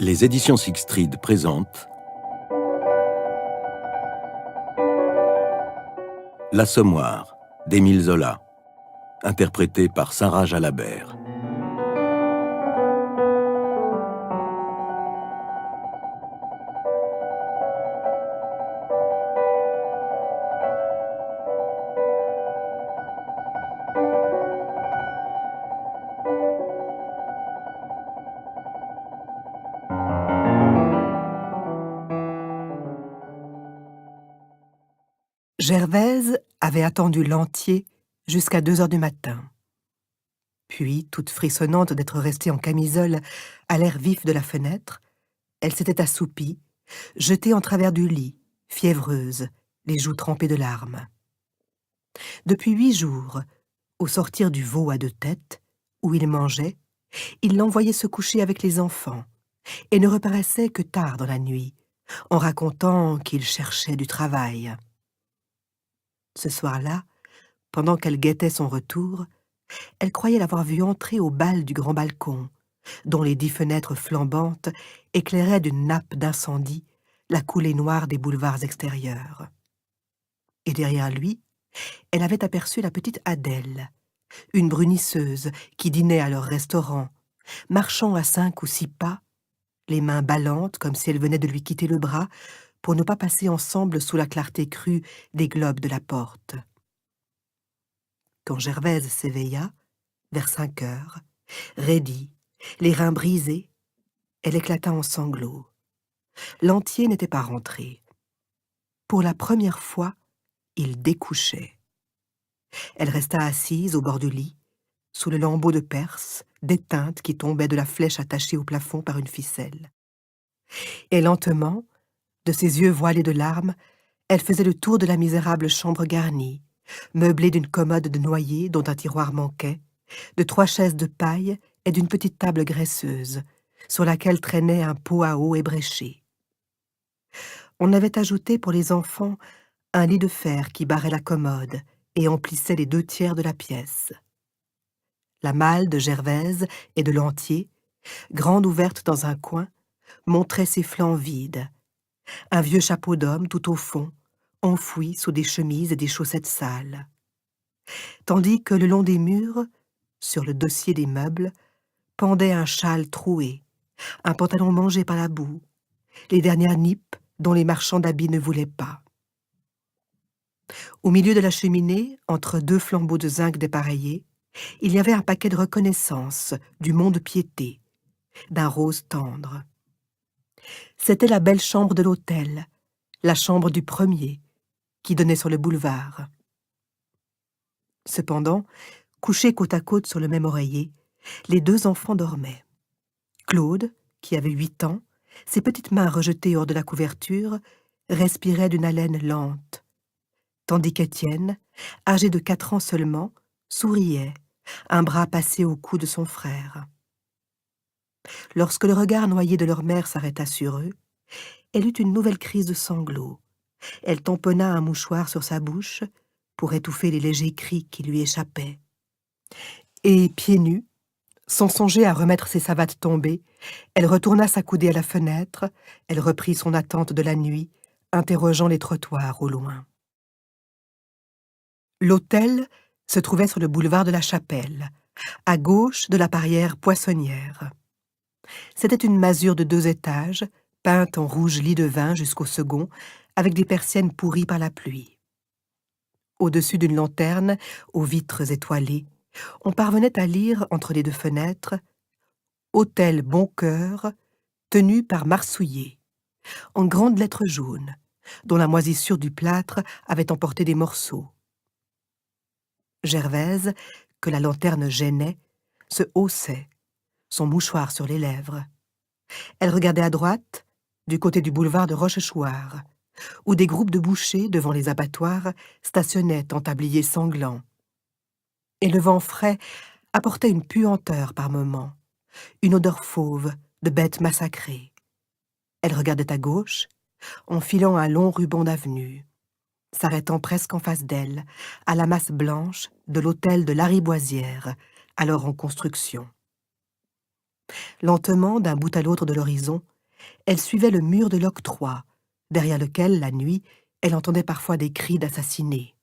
Les éditions Sixtrid présentent L'Assommoir d'Émile Zola, interprété par Sarah Jalabert. Gervaise avait attendu Lantier jusqu'à 2 heures du matin. Puis, toute frissonnante d'être restée en camisole à l'air vif de la fenêtre, elle s'était assoupie, jetée en travers du lit, fiévreuse, les joues trempées de larmes. Depuis 8 jours, au sortir du veau à 2 têtes, où il mangeait, il l'envoyait se coucher avec les enfants, et ne reparaissait que tard dans la nuit, en racontant qu'il cherchait du travail. Ce soir-là, pendant qu'elle guettait son retour, elle croyait l'avoir vu entrer au bal du grand balcon, dont les 10 fenêtres flambantes éclairaient d'une nappe d'incendie la coulée noire des boulevards extérieurs. Et derrière lui, elle avait aperçu la petite Adèle, une brunisseuse qui dînait à leur restaurant, marchant à 5 ou 6 pas, les mains ballantes comme si elle venait de lui quitter le bras pour ne pas passer ensemble sous la clarté crue des globes de la porte. Quand Gervaise s'éveilla, vers 5 heures, raidie, les reins brisés, elle éclata en sanglots. Lantier n'était pas rentré. Pour la première fois, il découchait. Elle resta assise au bord du lit, sous le lambeau de Perse, d'éteinte qui tombait de la flèche attachée au plafond par une ficelle. Et lentement, de ses yeux voilés de larmes, elle faisait le tour de la misérable chambre garnie, meublée d'une commode de noyer dont un tiroir manquait, de 3 chaises de paille et d'une petite table graisseuse, sur laquelle traînait un pot à eau ébréché. On avait ajouté pour les enfants un lit de fer qui barrait la commode et emplissait les 2 tiers de la pièce. La malle de Gervaise et de Lantier, grande ouverte dans un coin, montrait ses flancs vides. Un vieux chapeau d'homme tout au fond, enfoui sous des chemises et des chaussettes sales. Tandis que le long des murs, sur le dossier des meubles, pendait un châle troué, un pantalon mangé par la boue, les dernières nippes dont les marchands d'habits ne voulaient pas. Au milieu de la cheminée, entre 2 flambeaux de zinc dépareillés, il y avait un paquet de reconnaissance du mont-de-piété, d'un rose tendre. C'était la belle chambre de l'hôtel, la chambre du premier, qui donnait sur le boulevard. Cependant, couchés côte à côte sur le même oreiller, les 2 enfants dormaient. Claude, qui avait 8 ans, ses petites mains rejetées hors de la couverture, respirait d'une haleine lente, tandis qu'Étienne, âgé de 4 ans seulement, souriait, un bras passé au cou de son frère. Lorsque le regard noyé de leur mère s'arrêta sur eux, elle eut une nouvelle crise de sanglots. Elle tamponna un mouchoir sur sa bouche pour étouffer les légers cris qui lui échappaient. Et, pieds nus, sans songer à remettre ses savates tombées, elle retourna s'accouder à la fenêtre, elle reprit son attente de la nuit, interrogeant les trottoirs au loin. L'hôtel se trouvait sur le boulevard de la Chapelle, à gauche de la barrière poissonnière. C'était une masure de 2 étages, peinte en rouge lit de vin jusqu'au second, avec des persiennes pourries par la pluie. Au-dessus d'une lanterne, aux vitres étoilées, on parvenait à lire entre les 2 fenêtres « Hôtel Boncoeur, tenu par Marsouillet », en grandes lettres jaunes, dont la moisissure du plâtre avait emporté des morceaux. Gervaise, que la lanterne gênait, se haussait, son mouchoir sur les lèvres. Elle regardait à droite, du côté du boulevard de Rochechouart, où des groupes de bouchers devant les abattoirs stationnaient en tablier sanglant. Et le vent frais apportait une puanteur par moments, une odeur fauve de bêtes massacrées. Elle regardait à gauche, en filant un long ruban d'avenue, s'arrêtant presque en face d'elle, à la masse blanche de l'hôtel de Lariboisière, alors en construction. Lentement, d'un bout à l'autre de l'horizon, elle suivait le mur de l'octroi, derrière lequel, la nuit, elle entendait parfois des cris d'assassinés.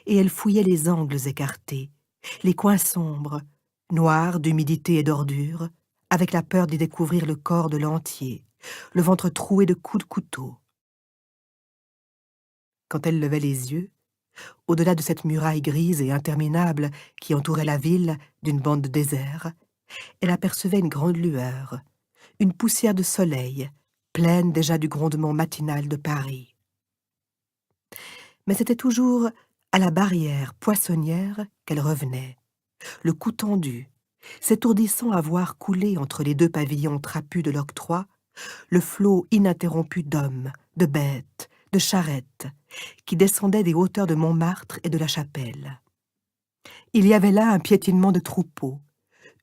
Et elle fouillait les angles écartés, les coins sombres, noirs d'humidité et d'ordures, avec la peur d'y découvrir le corps de l'entier, le ventre troué de coups de couteau. Quand elle levait les yeux, au-delà de cette muraille grise et interminable qui entourait la ville d'une bande de désert, elle apercevait une grande lueur, une poussière de soleil, pleine déjà du grondement matinal de Paris. Mais c'était toujours à la barrière poissonnière qu'elle revenait, le cou tendu, s'étourdissant à voir couler entre les deux pavillons trapus de l'octroi le flot ininterrompu d'hommes, de bêtes, de charrettes, qui descendaient des hauteurs de Montmartre et de la Chapelle. Il y avait là un piétinement de troupeaux,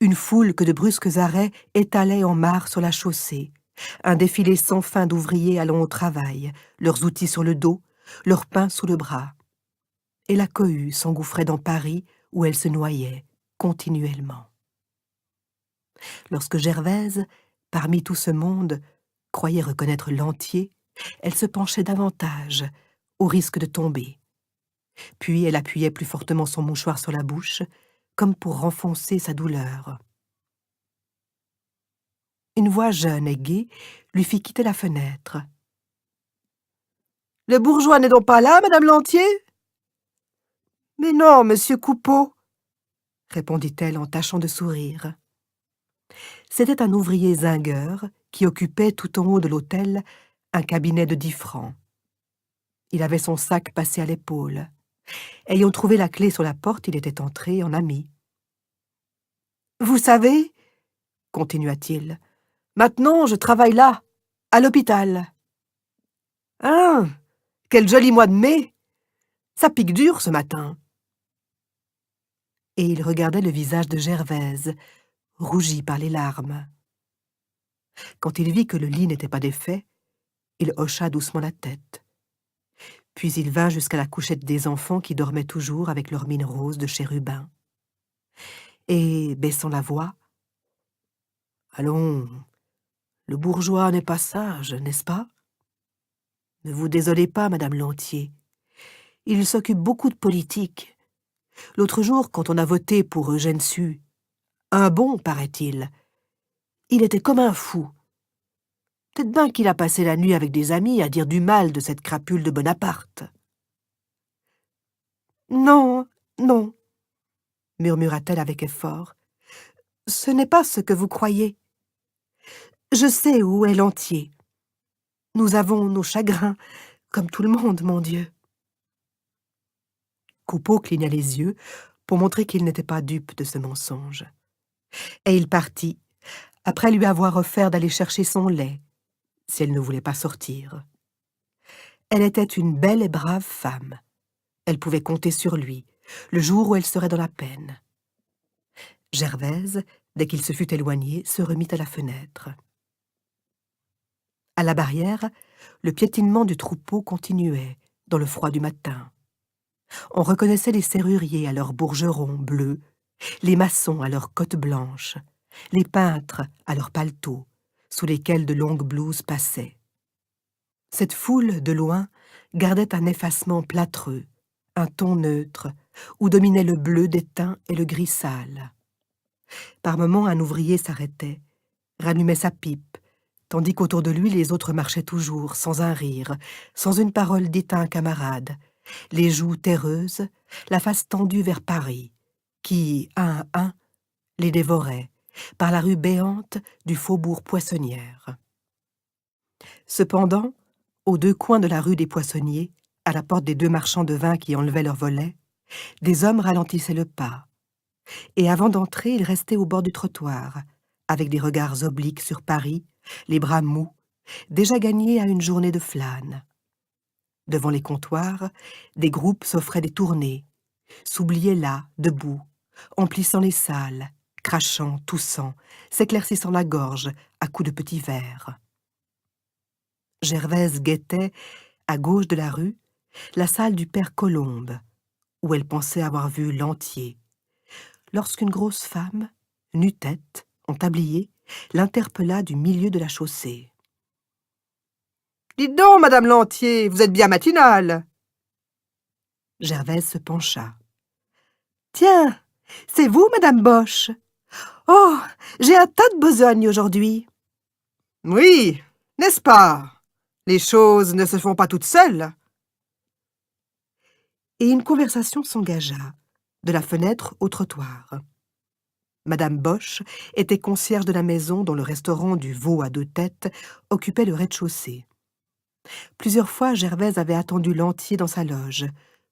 une foule que de brusques arrêts étalait en marre sur la chaussée, un défilé sans fin d'ouvriers allant au travail, leurs outils sur le dos, leur pain sous le bras. Et la cohue s'engouffrait dans Paris où elle se noyait continuellement. Lorsque Gervaise, parmi tout ce monde, croyait reconnaître l'entier, elle se penchait davantage, au risque de tomber. Puis elle appuyait plus fortement son mouchoir sur la bouche, comme pour renfoncer sa douleur. Une voix jeune et gaie lui fit quitter la fenêtre. « Le bourgeois n'est donc pas là, madame Lantier ?»« Mais non, monsieur Coupeau, » répondit-elle en tâchant de sourire. C'était un ouvrier zingueur qui occupait tout en haut de l'hôtel un cabinet de 10 francs. Il avait son sac passé à l'épaule. Ayant trouvé la clé sur la porte, il était entré en ami. « Vous savez, » continua-t-il, « maintenant je travaille là, à l'hôpital. »« Hein, quel joli mois de mai! Ça pique dur ce matin. » Et il regardait le visage de Gervaise, rougi par les larmes. Quand il vit que le lit n'était pas défait, il hocha doucement la tête. Puis il vint jusqu'à la couchette des enfants qui dormaient toujours avec leur mine rose de chérubin. Et, baissant la voix, « Allons, le bourgeois n'est pas sage, n'est-ce pas? Ne vous désolez pas, madame Lantier. Il s'occupe beaucoup de politique. L'autre jour, quand on a voté pour Eugène Sue, un bon, paraît-il, il était comme un fou. Peut-être bien qu'il a passé la nuit avec des amis à dire du mal de cette crapule de Bonaparte. »« Non, non, » murmura-t-elle avec effort. « Ce n'est pas ce que vous croyez. Je sais où est l'entier. Nous avons nos chagrins, comme tout le monde, mon Dieu. » Coupeau cligna les yeux pour montrer qu'il n'était pas dupe de ce mensonge. Et il partit, après lui avoir offert d'aller chercher son lait, si elle ne voulait pas sortir. Elle était une belle et brave femme. Elle pouvait compter sur lui, le jour où elle serait dans la peine. Gervaise, dès qu'il se fut éloigné, se remit à la fenêtre. À la barrière, le piétinement du troupeau continuait, dans le froid du matin. On reconnaissait les serruriers à leurs bourgerons bleus, les maçons à leurs cottes blanches, les peintres à leurs paletots, sous lesquels de longues blouses passaient. Cette foule, de loin, gardait un effacement plâtreux, un ton neutre, où dominaient le bleu d'étain et le gris sale. Par moments, un ouvrier s'arrêtait, rallumait sa pipe, tandis qu'autour de lui les autres marchaient toujours, sans un rire, sans une parole dite à un camarade, les joues terreuses, la face tendue vers Paris, qui, un à un, les dévorait, par la rue béante du faubourg Poissonnière. Cependant, aux deux coins de la rue des Poissonniers, à la porte des deux marchands de vin qui enlevaient leurs volets, des hommes ralentissaient le pas, et avant d'entrer, ils restaient au bord du trottoir, avec des regards obliques sur Paris, les bras mous, déjà gagnés à une journée de flâne. Devant les comptoirs, des groupes s'offraient des tournées, s'oubliaient là, debout, emplissant les salles, crachant, toussant, s'éclaircissant la gorge à coups de petits verres. Gervaise guettait, à gauche de la rue, la salle du père Colombe, où elle pensait avoir vu l'entier, lorsqu'une grosse femme, nu-tête, en tablier, l'interpella du milieu de la chaussée. « Dites donc, madame Lantier, vous êtes bien matinale !» Gervaise se pencha. « Tiens, c'est vous, madame Boche? Oh, j'ai un tas de besogne aujourd'hui. »« Oui, n'est-ce pas? Les choses ne se font pas toutes seules. » Et une conversation s'engagea, de la fenêtre au trottoir. Madame Boche était concierge de la maison dont le restaurant du Veau à 2 têtes occupait le rez-de-chaussée. Plusieurs fois, Gervaise avait attendu Lantier dans sa loge,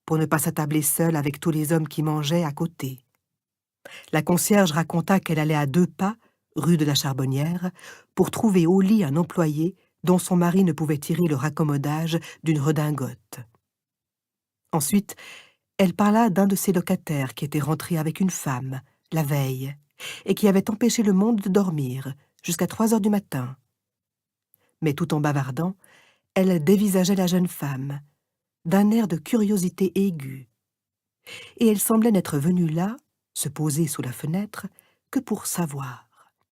pour ne pas s'attabler seule avec tous les hommes qui mangeaient à côté. La concierge raconta qu'elle allait à 2 pas, rue de la Charbonnière, pour trouver au lit un employé dont son mari ne pouvait tirer le raccommodage d'une redingote. Ensuite, elle parla d'un de ses locataires qui était rentré avec une femme, la veille, et qui avait empêché le monde de dormir jusqu'à 3 heures du matin. Mais tout en bavardant, elle dévisageait la jeune femme, d'un air de curiosité aiguë, et elle semblait n'être venue là, se poser sous la fenêtre, que pour savoir.